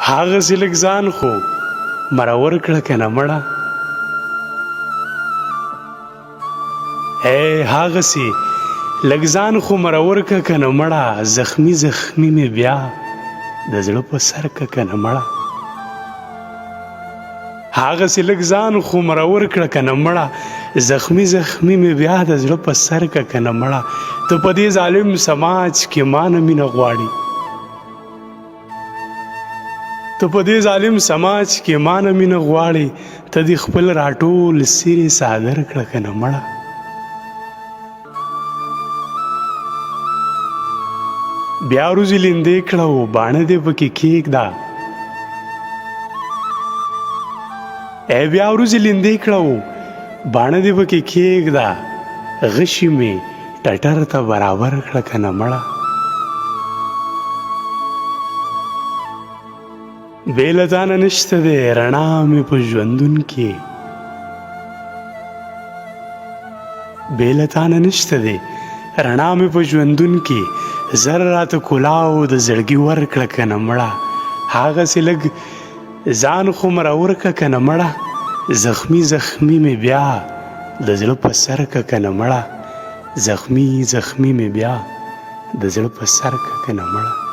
هاغسې لږ ځان خو مرور کړه کنه مړه هاغسې لږ ځان خو مرور کړه کنه مړه زخمي زخمي مې بیا د زړه په سر کړه کنه مړه هاغسې لږ ځان خو مرور کړه کنه مړه زخمي زخمي مې بیا د زړه په سر کړه کنه مړه ته په دې ظالم سماج کې مانه مینه غواړي ته په دې ظالم سماج کې مانه مینه غواړي ته دې خپل راټول سیرې صادر کړه کنه مړه بیا روزي لیندې کړه و باڼه دې پکې کېږده بیا وروځې لیندې کړه و باڼه دې پکې کېږده غشي مې ټټر ته برابر کړه کنه مړه بې له تانه نشته دی رڼا مې په ژوندون کې بې له تانه نشته دی رڼا مې په ژوندون کې زر راته کلاو د زړګي ورکړه کنه مړه هاغسې لږ ځان خو مرور کړه کنه مړه زخمي زخمي مې بیا د زړه په سر کړه کنه مړه زخمي زخمي مې بیا د زړه په سر کړه کنه مړه